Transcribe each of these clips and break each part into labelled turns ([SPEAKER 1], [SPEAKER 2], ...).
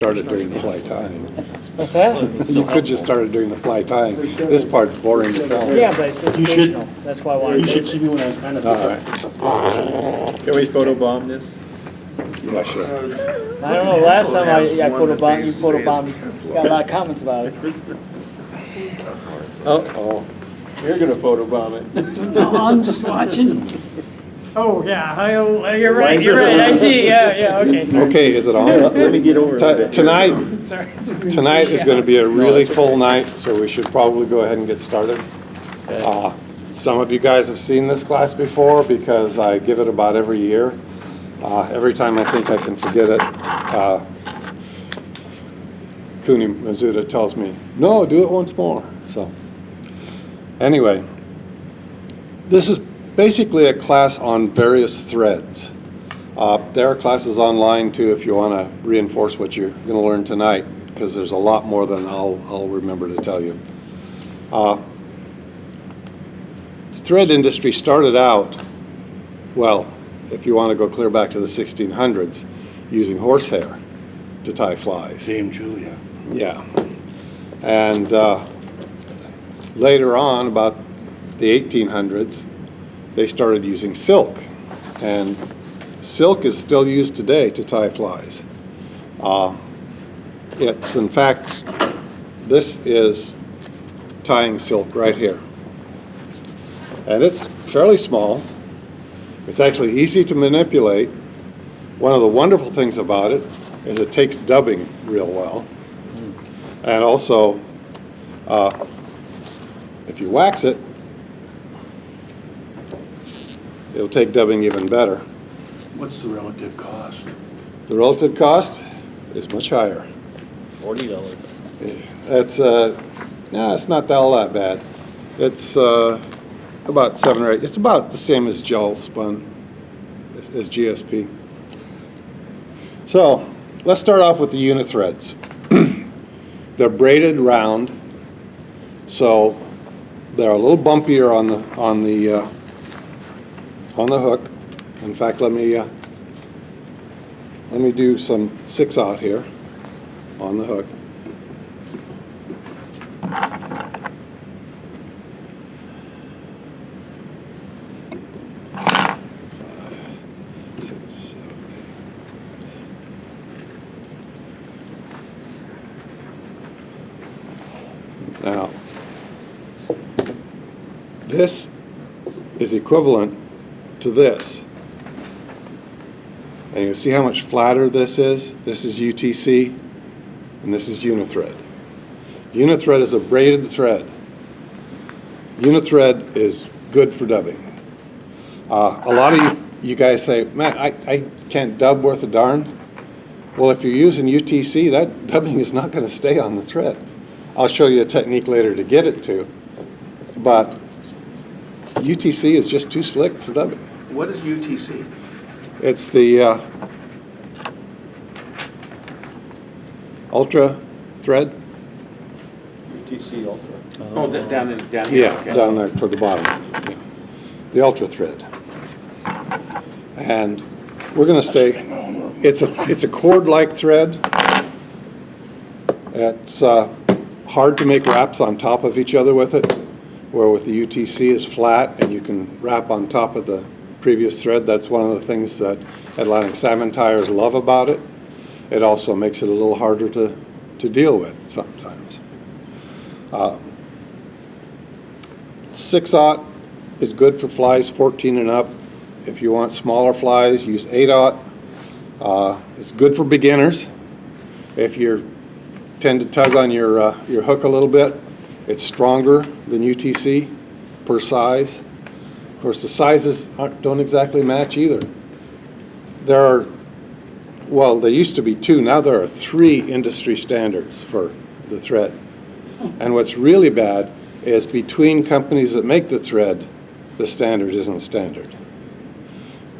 [SPEAKER 1] Start it during the fly tying.
[SPEAKER 2] What's that?
[SPEAKER 1] You could just start it during the fly tying. This part's boring as hell.
[SPEAKER 2] Yeah, but it's educational. That's why I wanted
[SPEAKER 3] You
[SPEAKER 2] to.
[SPEAKER 3] should see me when I kind of.
[SPEAKER 1] All right.
[SPEAKER 4] Can we photobomb this?
[SPEAKER 1] Yeah, sure.
[SPEAKER 2] I don't know, last time I photobombed, you got a lot of comments about it.
[SPEAKER 4] Uh-oh. You're gonna photobomb it.
[SPEAKER 5] No, I'm just watching. Oh, yeah, you're right, I see, yeah, okay.
[SPEAKER 1] Okay, is it on?
[SPEAKER 4] Let me get over it.
[SPEAKER 1] Tonight,
[SPEAKER 5] Sorry.
[SPEAKER 1] tonight is going to be a really full night, so we should probably go ahead and get started. Some of you guys have seen this class before because I give it about every year. Every time I think I can forget it, Kuni Mizuta tells me, no, do it once more. So anyway, this is basically a class on various threads. There are classes online too if you want to reinforce what you're going to learn tonight, because there's a lot more than I'll remember to tell you. The thread industry started out, well, if you want to go clear back to the 1600s, using horsehair to tie flies.
[SPEAKER 3] Dame Julia.
[SPEAKER 1] Yeah. And later on, about the 1800s, they started using silk. And silk is still used today to tie flies. It's, in fact, this is tying silk right here. And it's fairly small. It's actually easy to manipulate. One of the wonderful things about it is it takes dubbing real well. And also, if you wax it, it'll take dubbing even better.
[SPEAKER 3] What's the relative cost?
[SPEAKER 1] The relative cost is much higher.
[SPEAKER 4] $40.
[SPEAKER 1] It's it's not all that bad. It's about 7 or 8. It's about the same as gel spun, as GSP. So let's start off with the unit threads. They're braided round, so they're a little bumpier on the hook. In fact, let me do some 6/0 here on the hook. Now, this is equivalent to this. And you see how much flatter this is? This is UTC, and this is unithread. Unithread is a braided thread. Unithread is good for dubbing. A lot of you guys say, man, I can't dub worth a darn. Well, if you're using UTC, that dubbing is not going to stay on the thread. I'll show you a technique later to get it to, but UTC is just too slick for dubbing.
[SPEAKER 3] What is UTC?
[SPEAKER 1] It's the ultra thread.
[SPEAKER 4] UTC Ultra.
[SPEAKER 3] Oh, down here.
[SPEAKER 1] Yeah,
[SPEAKER 3] Okay.
[SPEAKER 1] down there toward the bottom. Yeah. The ultra thread. And we're going to stay. It's a cord-like thread. It's hard to make wraps on top of each other with it, where with the UTC is flat and you can wrap on top of the previous thread. That's one of the things that Atlantic salmon tires love about it. It also makes it a little harder to deal with sometimes. 6/0 is good for flies 14 and up. If you want smaller flies, use 8/0. It's good for beginners. If you tend to tug on your hook a little bit, it's stronger than UTC per size. Of course, the sizes don't exactly match either. There used to be 2, now there are 3 industry standards for the thread. And what's really bad is between companies that make the thread, the standard isn't standard.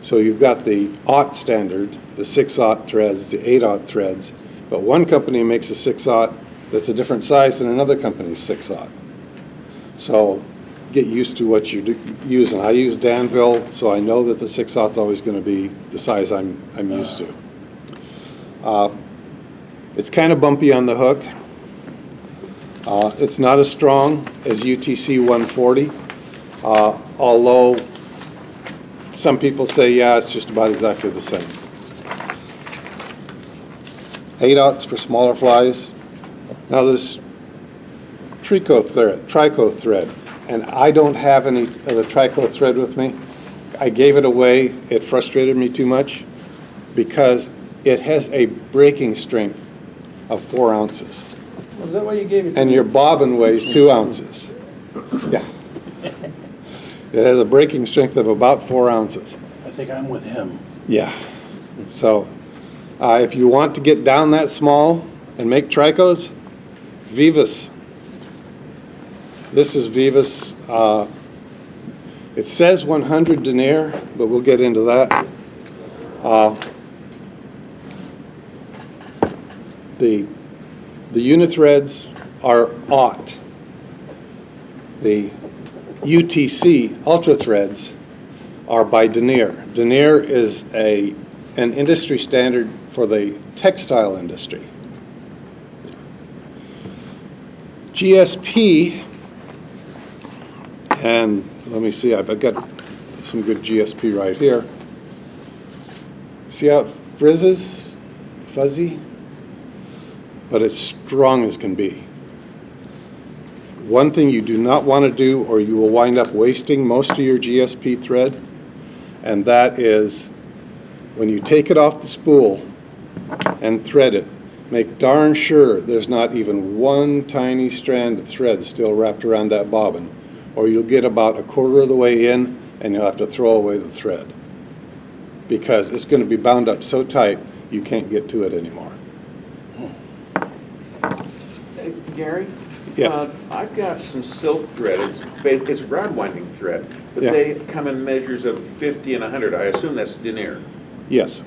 [SPEAKER 1] So you've got the 0 standard, the 6/0 threads, the 8/0 threads, but one company makes a 6/0 that's a different size than another company's 6/0. So get used to what you're using. I use Danville, so I know that the 6/0 is always going to be the size I'm used to. It's kind of bumpy on the hook. It's not as strong as UTC 140, although some people say, yeah, it's just about exactly the same. 8/0 for smaller flies. Now this trico thread, and I don't have any of the trico thread with me. I gave it away. It frustrated me too much because it has a breaking strength of 4 ounces.
[SPEAKER 4] Is that why you gave it to
[SPEAKER 1] And
[SPEAKER 4] me?
[SPEAKER 1] your bobbin weighs 2 ounces. Yeah. It has a breaking strength of about 4 ounces.
[SPEAKER 3] I think I'm with him.
[SPEAKER 1] Yeah. So if you want to get down that small and make tricos, Bevers. This is Bevers. It says 100 denier, but we'll get into that. The unithreads are aught. The UTC ultra threads are by denier. Denier is an industry standard for the textile industry. GSP, and let me see, I've got some good GSP right here. See how it frizzes, fuzzy? But it's strong as can be. One thing you do not want to do, or you will wind up wasting most of your GSP thread, and that is when you take it off the spool and thread it, make darn sure there's not even one tiny strand of thread still wrapped around that bobbin, or you'll get about a quarter of the way in and you'll have to throw away the thread because it's going to be bound up so tight you can't get to it anymore.
[SPEAKER 3] Hey, Gary?
[SPEAKER 1] Yes.
[SPEAKER 3] I've got some silk thread. It's rod winding thread, but
[SPEAKER 1] Yeah.
[SPEAKER 3] they come in measures of 50 and 100. I assume that's denier.
[SPEAKER 1] Yes.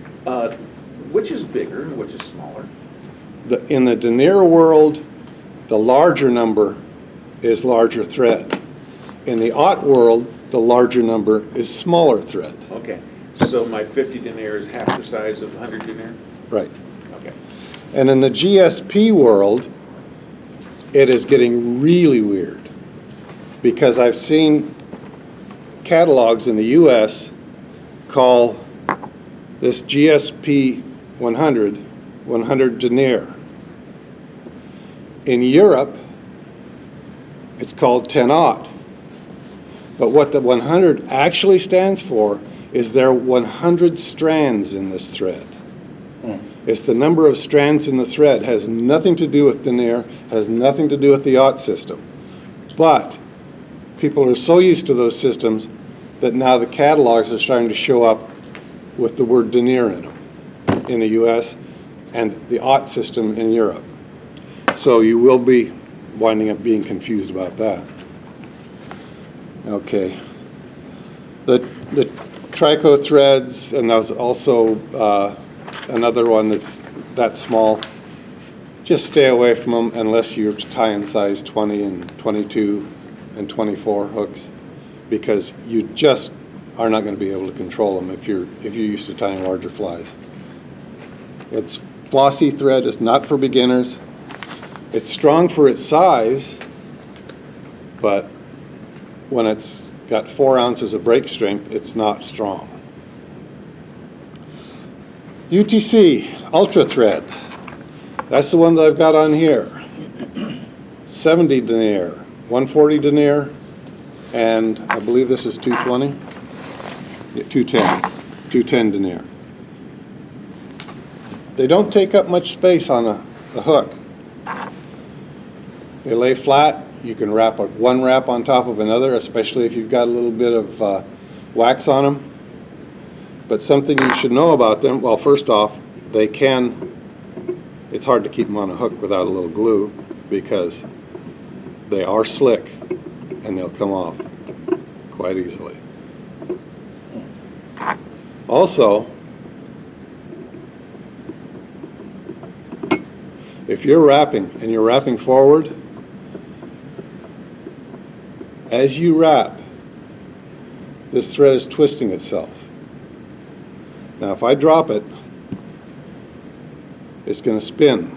[SPEAKER 3] Which is bigger and which is smaller?
[SPEAKER 1] In the denier world, the larger number is larger thread. In the aught world, the larger number is smaller thread.
[SPEAKER 3] Okay, so my 50 denier is half the size of 100 denier?
[SPEAKER 1] Right.
[SPEAKER 3] Okay.
[SPEAKER 1] And in the GSP world, it is getting really weird because I've seen catalogs in the US call this GSP 100 denier. In Europe, it's called 10/0. But what the 100 actually stands for is there are 100 strands in this thread. It's the number of strands in the thread. It has nothing to do with denier, has nothing to do with the aught system. But people are so used to those systems that now the catalogs are starting to show up with the word denier in them in the US and the aught system in Europe. So you will be winding up being confused about that. Okay. The trico threads, and there's also another one that's that small. Just stay away from them unless you're tying size 20 and 22 and 24 hooks, because you just are not going to be able to control them if you're used to tying larger flies. It's flossy thread. It's not for beginners. It's strong for its size, but when it's got 4 ounces of break strength, it's not strong. UTC Ultra Thread. That's the one that I've got on here. 70 denier, 140 denier, and I believe this is 220. Yeah, 210 denier. They don't take up much space on the hook. They lay flat. You can wrap one wrap on top of another, especially if you've got a little bit of wax on them. But something you should know about them, well, first off, it's hard to keep them on a hook without a little glue because they are slick and they'll come off quite easily. Also, if you're wrapping and you're wrapping forward, as you wrap, this thread is twisting itself. Now, if I drop it, it's going to spin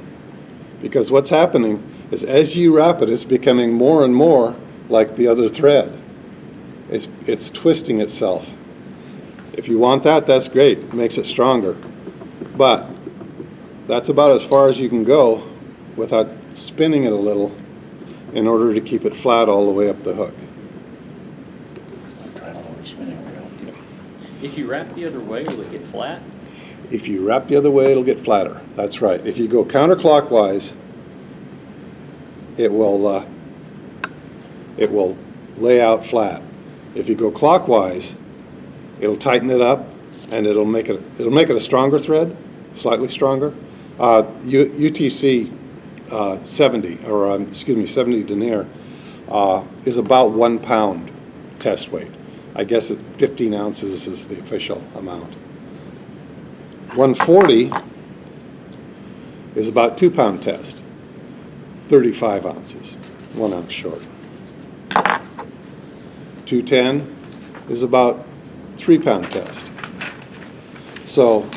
[SPEAKER 1] Because what's happening is as you wrap it, it's becoming more and more like the other thread. It's twisting itself. If you want that, that's great. It makes it stronger. But that's about as far as you can go without spinning it a little in order to keep it flat all the way up the hook.
[SPEAKER 6] I'm trying to lower the spinning wheel.
[SPEAKER 7] If you wrap the other way, will it get flat?
[SPEAKER 1] If you wrap the other way, it'll get flatter. That's right. If you go counterclockwise, it will lay out flat. If you go clockwise, it'll tighten it up, and it'll make it a stronger thread, slightly stronger. UTC 70, or excuse me, 70 denier is about 1 pound test weight. I guess 15 ounces is the official amount. 140 is about 2 pound test, 35 ounces, 1 ounce short. 210 is about 3 pound test. So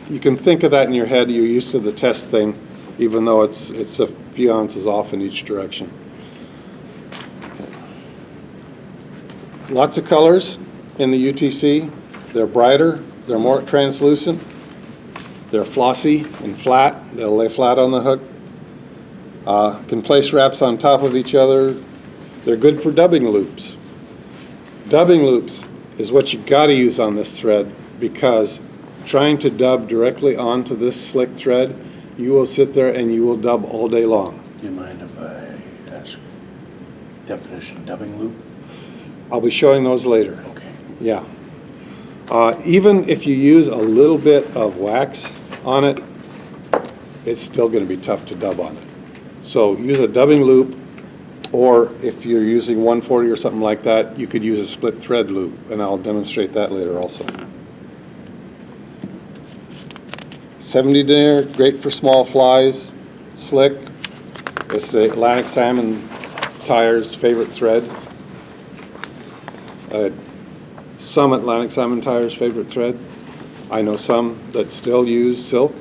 [SPEAKER 1] you can think of that in your head. You're used to the test thing, even though it's a few ounces off in each direction. Lots of colors in the UTC. They're brighter, they're more translucent, they're flossy and flat. They'll lay flat on the hook. Can place wraps on top of each other. They're good for dubbing loops. Dubbing loops is what you got to use on this thread, because trying to dub directly onto this slick thread, you will sit there and you will dub all day long.
[SPEAKER 6] Do you mind if I ask definition dubbing loop?
[SPEAKER 1] I'll be showing those later.
[SPEAKER 6] Okay.
[SPEAKER 1] Yeah. Even if you use a little bit of wax on it, it's still going to be tough to dub on it. So use a dubbing loop, or if you're using 140 or something like that, you could use a split thread loop, and I'll demonstrate that later also. 70 denier, great for small flies, slick. It's the Atlantic Salmon Tire's favorite thread. Some Atlantic Salmon Tire's favorite thread. I know some that still use silk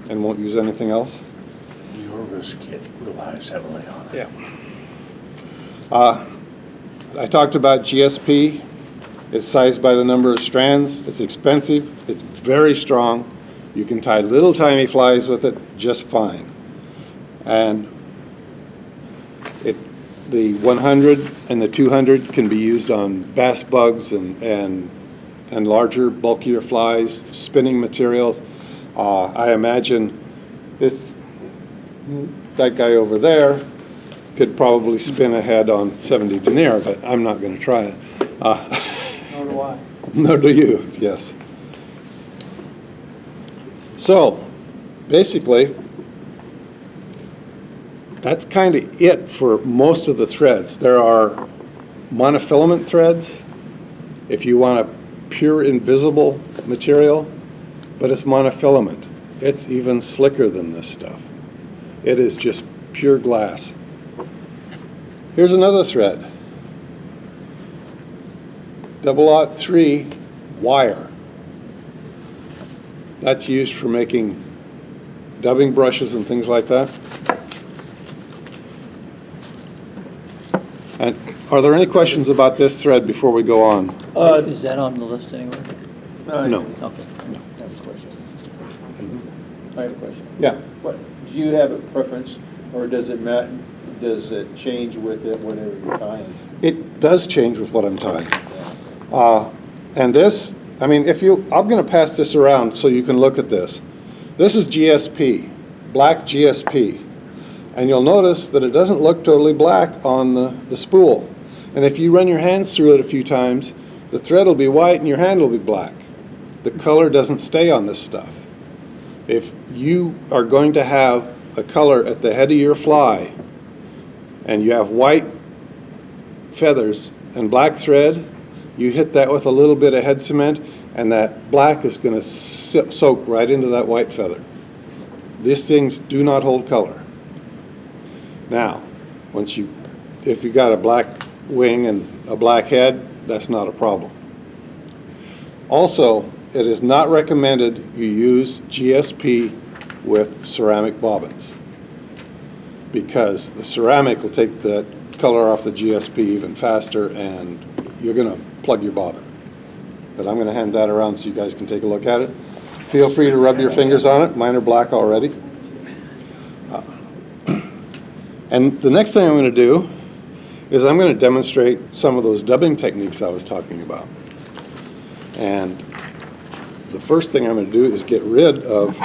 [SPEAKER 1] and won't use anything else.
[SPEAKER 6] The Orvis kit relies heavily on it.
[SPEAKER 1] Yeah. I talked about GSP. It's sized by the number of strands. It's expensive. It's very strong. You can tie little tiny flies with it just fine. And the 100 and the 200 can be used on bass bugs and larger, bulkier flies, spinning materials. I imagine that guy over there could probably spin a head on 70 denier, but I'm not going to try it.
[SPEAKER 2] Nor do I.
[SPEAKER 1] Nor do you, yes. So, basically, that's kind of it for most of the threads. There are monofilament threads if you want a pure invisible material, but it's monofilament. It's even slicker than this stuff. It is just pure glass. Here's another thread. 003 wire. That's used for making dubbing brushes and things like that. And are there any questions about this thread before we go on?
[SPEAKER 2] Is that on the list anywhere?
[SPEAKER 1] No.
[SPEAKER 2] Okay.
[SPEAKER 4] I have a question. I have a question.
[SPEAKER 1] Yeah.
[SPEAKER 4] What, do you have a preference, or does it change with it whatever you're tying?
[SPEAKER 1] It does change with what I'm tying. And this, I mean, I'm going to pass this around so you can look at this. This is GSP, black GSP. And you'll notice that it doesn't look totally black on the spool. And if you run your hands through it a few times, the thread will be white and your hand will be black. The color doesn't stay on this stuff. If you are going to have a color at the head of your fly, and you have white feathers and black thread, you hit that with a little bit of head cement, and that black is going to soak right into that white feather. These things do not hold color. Now, if you got a black wing and a black head, that's not a problem. Also, it is not recommended you use GSP with ceramic bobbins. because the ceramic will take that color off the GSP even faster, and you're gonna plug your bobbin. But I'm gonna hand that around so you guys can take a look at it. Feel free to rub your fingers on it. Mine are black already. And the next thing I'm gonna do is I'm gonna demonstrate some of those dubbing techniques I was talking about. And the first thing I'm gonna do is get rid of